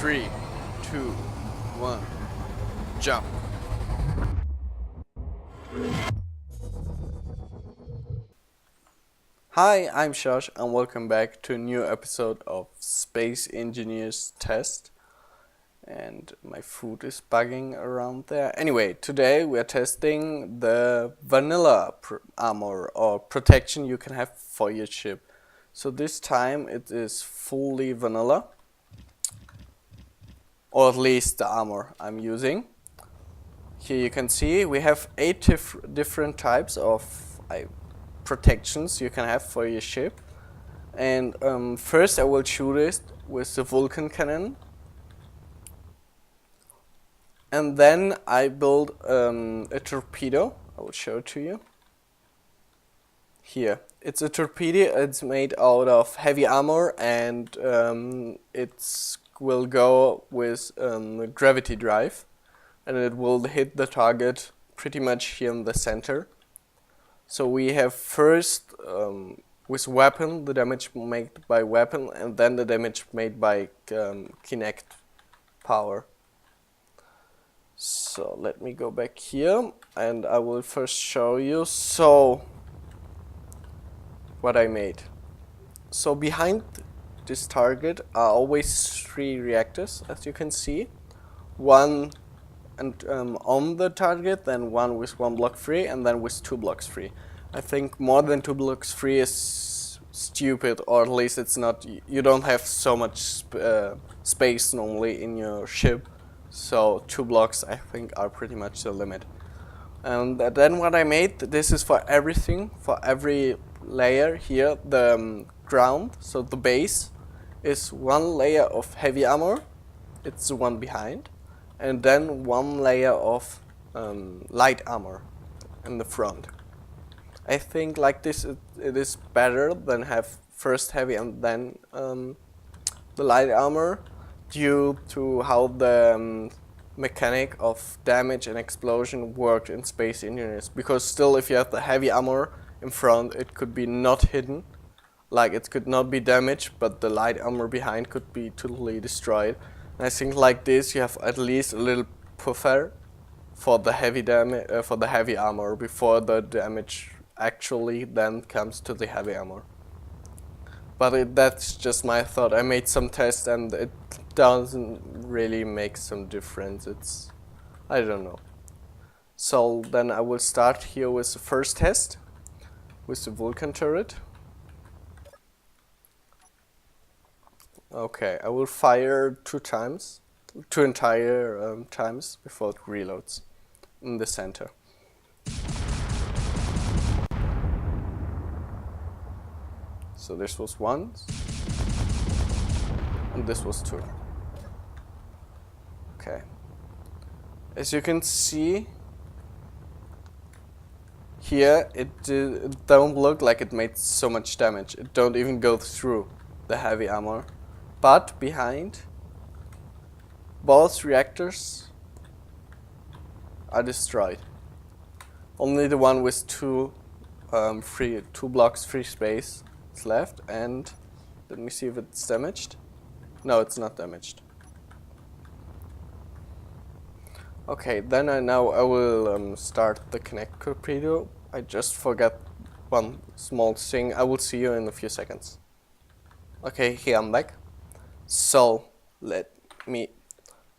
3, 2, 1, jump. Hi, I'm Josh and welcome back to a new episode of Space Engineers Test. And my food is bugging around there. Anyway, today we are testing the vanilla armor or protection you can have for your ship. So this time it is fully vanilla, or at least the armor I'm using. Here you can see we have 8 different types of protections you can have for your ship. And first I will shoot it with the Vulcan cannon. And then I build a torpedo. I will show it to you. Here, it's a torpedo. It's made out of heavy armor, and it will go with gravity drive, and it will hit the target pretty much here in the center. So we have first with weapon the damage made by weapon, and then the damage made by kinetic power. So let me go back here and I will first show you what I made. So behind this target are always 3 reactors, as you can see. One and on the target, then one with 1 block free, and then with 2 blocks free. I think more than 2 blocks free is stupid, or at least it's not. You don't have so much space normally in your ship. So 2 blocks I think are pretty much the limit. And then what I made, this is for everything, for every layer here, the ground, so the base is 1 layer of heavy armor, it's the one behind, and then 1 layer of light armor in the front. I think like this it is better than have first heavy and then the light armor, due to how the mechanic of damage and explosion worked in Space Engineers. Because still, if you have the heavy armor in front, it could be not hidden, like it could not be damaged, but the light armor behind could be totally destroyed. And I think like this, you have at least a little puffer for the heavy damage, for the heavy armor before the damage actually then comes to the heavy armor. But that's just my thought. I made some tests and it doesn't really make some difference. I don't know. So then I will start here with the first test with the Vulcan turret. Okay, I will fire 2 entire times before it reloads in the center. So this was 1, and this was 2. Okay. As you can see, here it don't look like it made so much damage. It don't even go through the heavy armor. But behind, both reactors are destroyed. Only the one with 2 blocks free space is left, and let me see if it's damaged. No, it's not damaged. Okay, then I will start the kinetic torpedo. I just forgot one small thing. I will see you in a few seconds. Okay, here I'm back. So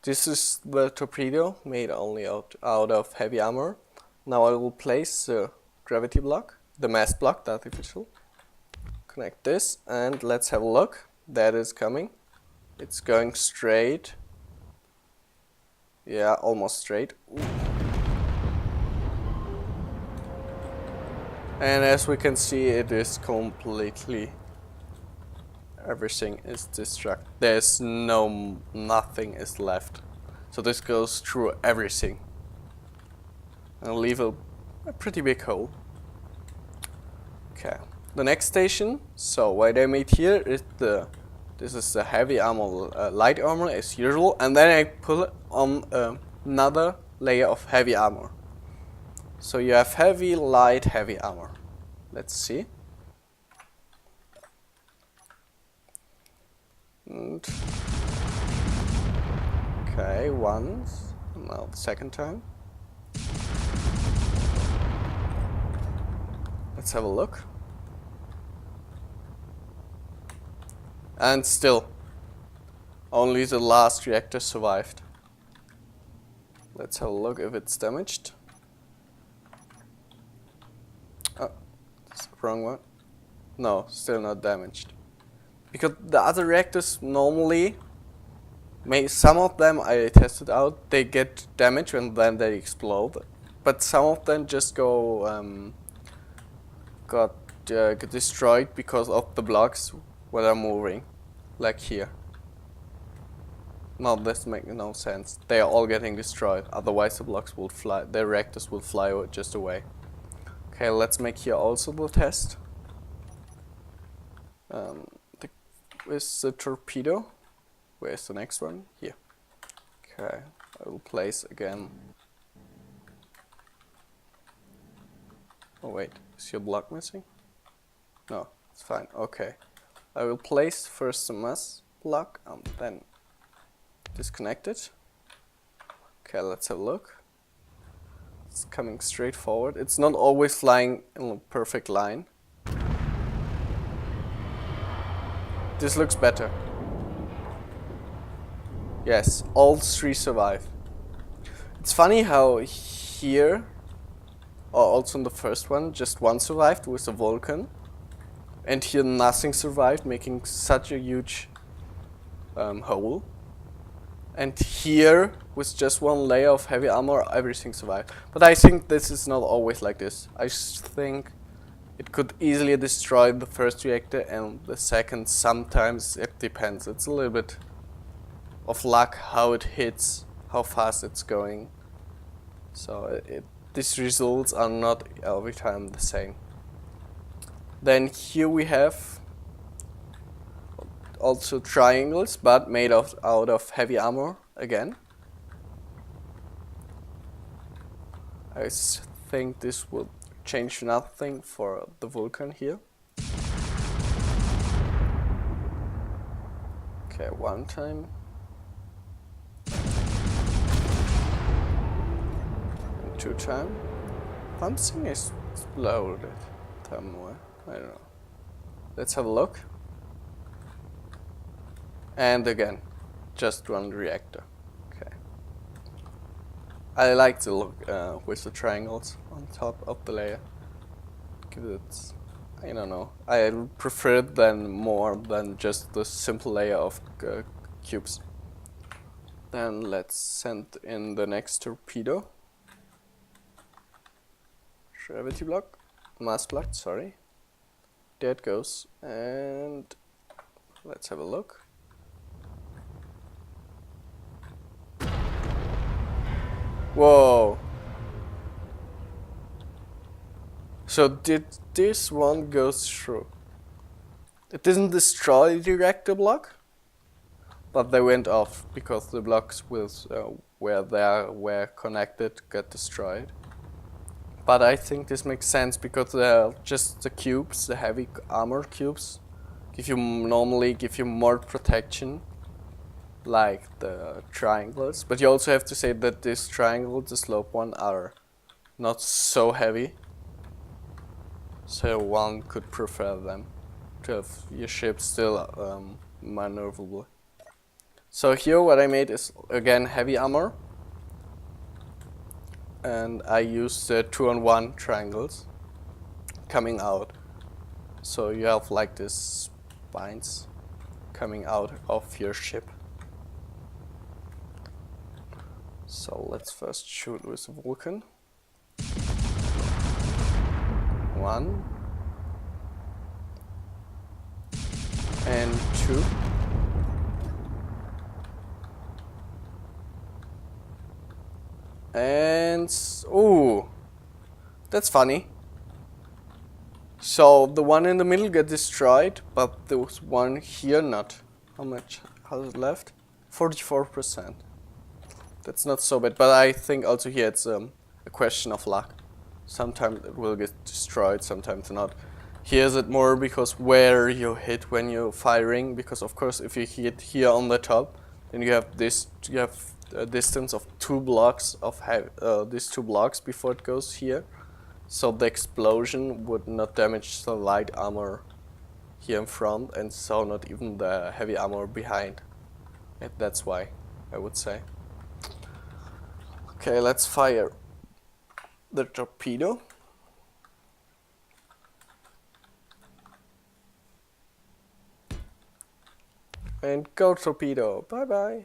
this is the torpedo made only out of heavy armor. Now I will place the gravity block, the mass block, the artificial. Connect this and let's have a look. That is coming. It's going straight. Yeah, almost straight. Ooh. And as we can see, it is completely, everything is destroyed. There's nothing is left. So this goes through everything and leave a pretty big hole. Okay. The next station, so what I made here is this is the heavy armor, light armor as usual, and then I put on another layer of heavy armor. So you have heavy, light, heavy armor. Let's see. And Okay, once. Now the second time. Let's have a look. And still, only the last reactor survived. Let's have a look if it's damaged. Oh, that's the wrong one. No, still not damaged. Because the other reactors normally, some of them I tested out, they get damaged and then they explode. But some of them just got destroyed because of the blocks that are moving, like here. No, this makes no sense. They are all getting destroyed. Otherwise, the blocks will fly. The reactors will fly just away. Okay, let's make here also the test. Where's the torpedo? Where's the next one? Here. Okay, I will place again. Oh wait, is your block missing? No, it's fine. Okay, I will place first the mass block and then disconnect it. Okay, let's have a look. It's coming straight forward. It's not always flying in a perfect line. This looks better. Yes, all three survive. It's funny how here, or also in the first one, just one survived with the Vulcan. And here nothing survived, making such a huge hole. And here, with just one layer of heavy armor, everything survived. But I think this is not always like this. I think it could easily destroy the first reactor and the second. Sometimes it depends. It's a little bit of luck how it hits, how fast it's going. So these results are not every time the same. Then here we have also triangles, but made out of heavy armor again. I think this will change nothing for the Vulcan here. Okay, one time. And two time. Something is exploded somewhere. I don't know. Let's have a look. And again, just one reactor. Okay. I like the look with the triangles on top of the layer. Give it, I don't know. I prefer it more than just the simple layer of cubes. Then let's send in the next torpedo. Gravity block, mass block. Sorry. There it goes. And let's have a look. Whoa. So did this one go through? It didn't destroy the reactor block, but they went off because the blocks with where they were connected got destroyed. But I think this makes sense because just the cubes, the heavy armor cubes, normally give you more protection, like the triangles. But you also have to say that these triangles, the slope one, are not so heavy. So one could prefer them to have your ship still maneuverable. So here what I made is again heavy armor. And I used 2-on-1 triangles coming out. So you have like these spines coming out of your ship. So let's first shoot with the Vulcan. 1 and 2. And ooh, that's funny. So the one in the middle got destroyed, but there was one here not. How much has it left? 44%. That's not so bad, but I think also here it's a question of luck. Sometimes it will get destroyed, sometimes not. Here is it more because where you hit when you're firing, because of course if you hit here on the top, Then you have this. You have a distance of 2 blocks of these 2 blocks before it goes here, so the explosion would not damage the light armor here in front, and so not even the heavy armor behind. And that's why, I would say. Okay, let's fire the torpedo. And go torpedo, bye bye.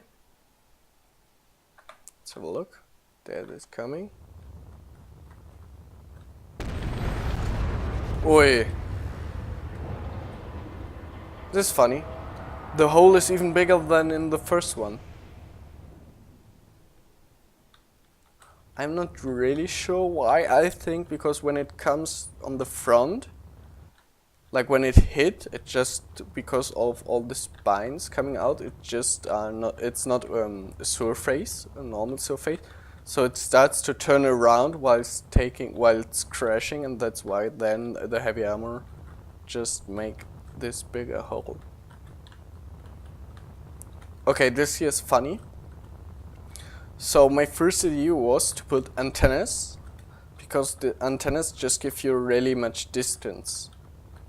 Let's have a look. There it is coming. Oi. This is funny. The hole is even bigger than in the first one. I'm not really sure why. I think because when it comes on the front, like when it hit, it just, because of all the spines coming out, it just it's not a surface, a normal surface. So it starts to turn around while it's crashing, and that's why then the heavy armor just make this bigger hole. Okay, this here is funny. So my first idea was to put antennas, because the antennas just give you really much distance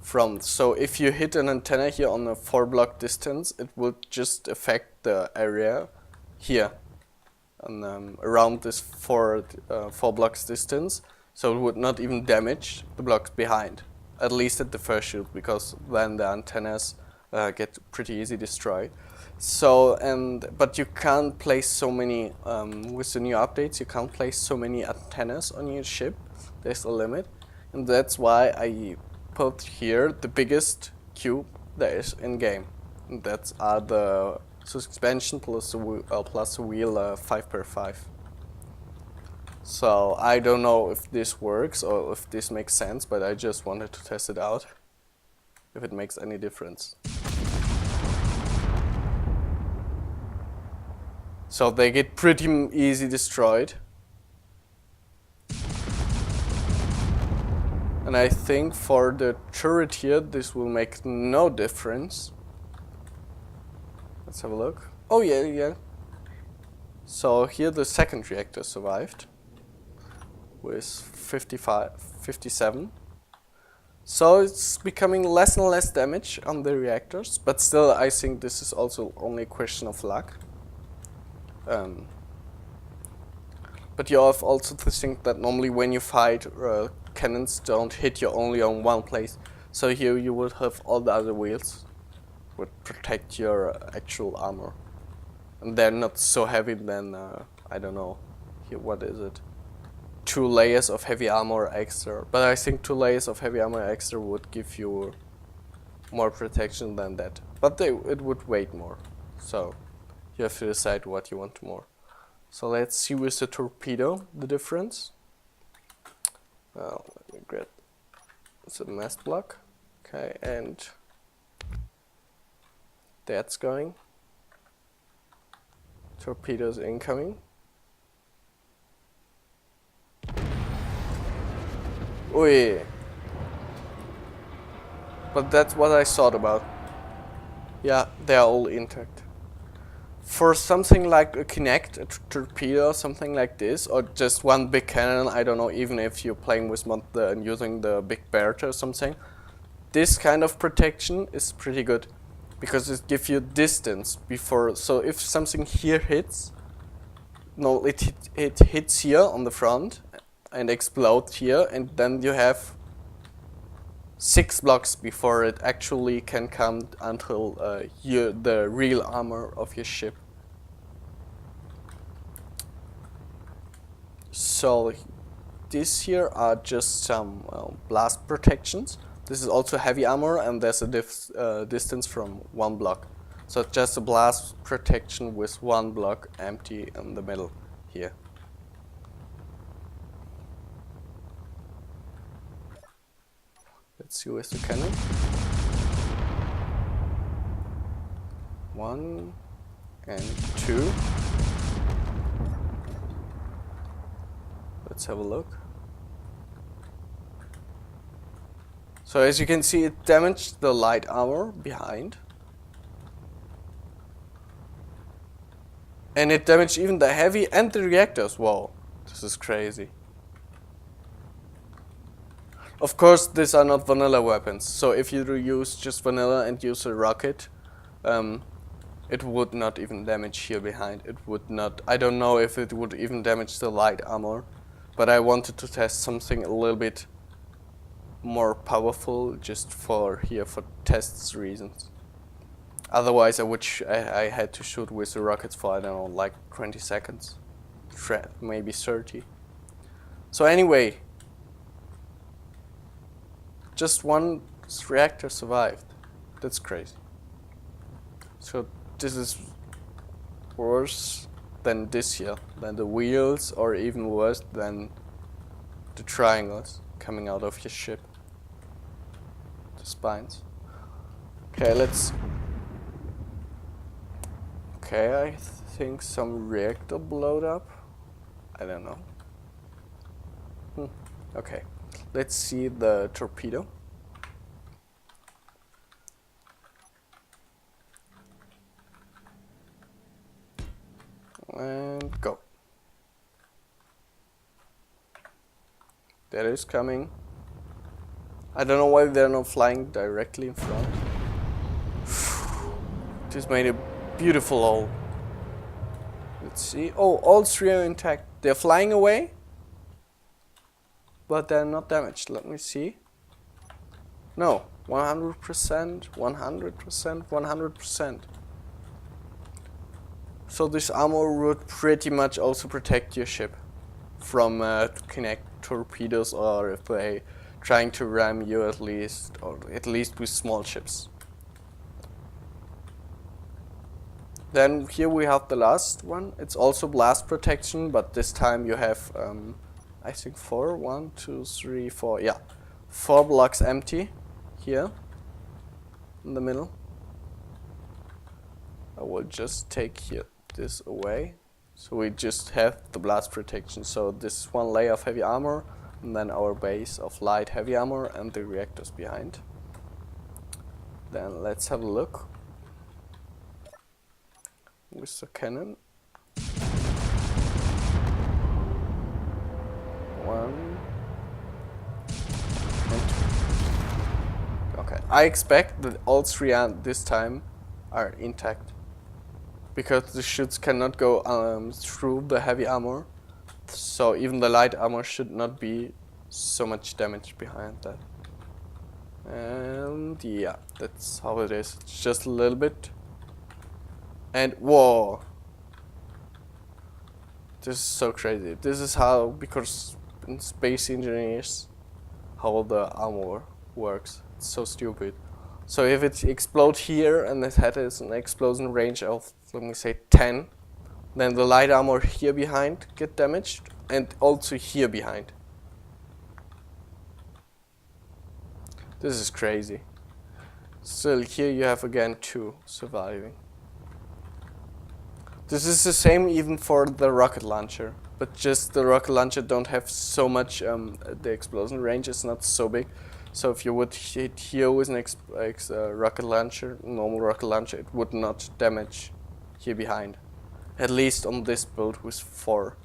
from. So if you hit an antenna here on a 4 block distance, it would just affect the area here and around this 4 blocks distance. So it would not even damage the blocks behind, at least at the first shoot, because then the antennas get pretty easy destroyed. So, but you can't place so many, with the new updates, you can't place so many antennas on your ship. There's a limit, and that's why I put here the biggest cube there is in game. And that's the suspension plus the wheel 5x5. So I don't know if this works or if this makes sense, but I just wanted to test it out, if it makes any difference. So they get pretty easy destroyed. And I think for the turret here, this will make no difference. Let's have a look. Oh yeah. So here the second reactor survived with 57. So it's becoming less and less damage on the reactors, but still I think this is also only a question of luck. But you have also to think that normally when you fight, cannons don't hit you only on one place. So here you would have all the other wheels would protect your actual armor. And they're not so heavy than, I don't know, here what is it? 2 layers of heavy armor extra. But I think 2 layers of heavy armor extra would give you more protection than that. But it would weight more. So you have to decide what you want more. So let's see with the torpedo the difference. Let me get the mast block. Okay, and that's going. Torpedoes incoming. Oi. But that's what I thought about. Yeah, they are all intact. For something like a Kinect, a torpedo, something like this, or just one big cannon, I don't know, even if you're playing with and using the big Bertha or something, this kind of protection is pretty good, because it gives you distance before. So if something here hits, no, it hits here on the front and explodes here, and then you have 6 blocks before it actually can come until the real armor of your ship. So these here are just some blast protections. This is also heavy armor, and there's a distance from 1 block. So just a blast protection with 1 block empty in the middle here. Let's see with the cannon. 1 and 2. Let's have a look. So as you can see, it damaged the light armor behind. And it damaged even the heavy and the reactors. Whoa, this is crazy. Of course, these are not vanilla weapons, so if you use just vanilla and use a rocket, it would not even damage here behind. It would not. I don't know if it would even damage the light armor, but I wanted to test something a little bit more powerful just for here for tests reasons. Otherwise, I had to shoot with the rockets for, I don't know, like 20 seconds, maybe 30. So anyway, just one reactor survived. That's crazy. So this is worse than this here, than the wheels, or even worse than the triangles coming out of your ship. The spines. Okay, let's... Okay, I think some reactor blowed up. I don't know. Okay, let's see the torpedo. And go. That is coming. I don't know why they're not flying directly in front. Just made a beautiful hole. Let's see. Oh, all three are intact. They're flying away, but they're not damaged. Let me see. No, 100%, 100%, 100%. So this armor would pretty much also protect your ship from kinetic torpedoes, or if they trying to ram you at least, or at least with small ships. Then here we have the last one. It's also blast protection, but this time you have I think 4, 1, 2, 3, 4, yeah, 4 blocks empty here in the middle. I will just take here this away, so we just have the blast protection. So this is one layer of heavy armor, and then our base of light heavy armor and the reactors behind. Then let's have a look with the cannon. 1 and 2. Okay, I expect that all three this time are intact, because the shoots cannot go through the heavy armor, so even the light armor should not be so much damage behind that. And yeah, that's how it is. It's just a little bit. And whoa, this is so crazy. This is how, because in space engineers, how the armor works. It's so stupid. So if it explodes here and it has an explosion range of, let me say, 10, then the light armor here behind get damaged, and also here behind. This is crazy. Still, here you have again 2 surviving. This is the same even for the rocket launcher, but just the rocket launcher don't have so much, the explosion range is not so big. So if you would hit here with an rocket launcher, normal rocket launcher, it would not damage here behind. At least on this boat with 4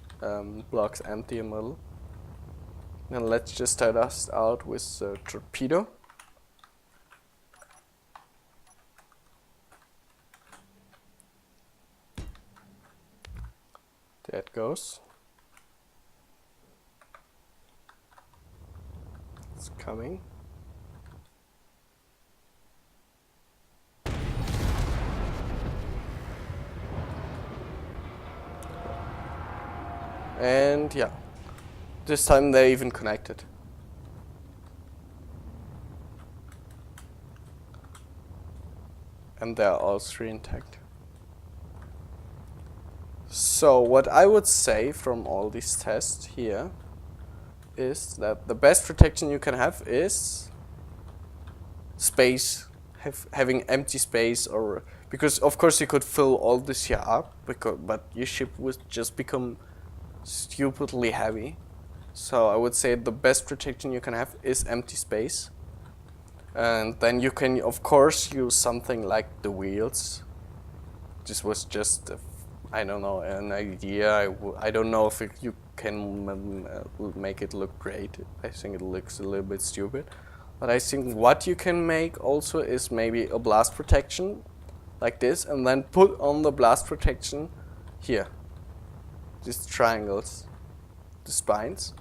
blocks empty in the middle. Now let's just start us out with the torpedo. There it goes. It's coming. And yeah, this time they're even connected. And they're all 3 intact. So what I would say from all these tests here is that the best protection you can have is space, having empty space, or because of course you could fill all this here up, but your ship would just become stupidly heavy. So I would say the best protection you can have is empty space, and then you can of course use something like the wheels. This was just I don't know, an idea. I don't know if you can make it look great. I think it looks a little bit stupid. But I think what you can make also is maybe a blast protection like this, and then put on the blast protection here. These triangles, the spines.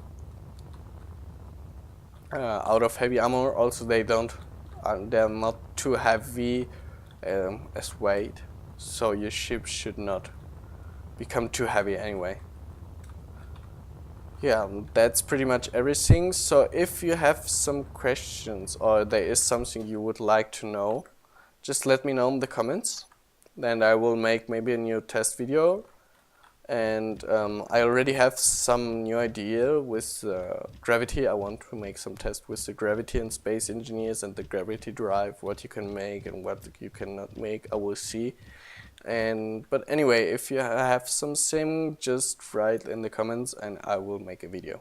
Out of heavy armor, also they're not too heavy as weight, so your ship should not become too heavy anyway. Yeah, that's pretty much everything. So if you have some questions or there is something you would like to know, just let me know in the comments. Then I will make maybe a new test video. And I already have some new idea with gravity. I want to make some tests with the gravity and space engineers and the gravity drive, what you can make and what you cannot make. I will see. But anyway, if you have something, just write in the comments and I will make a video.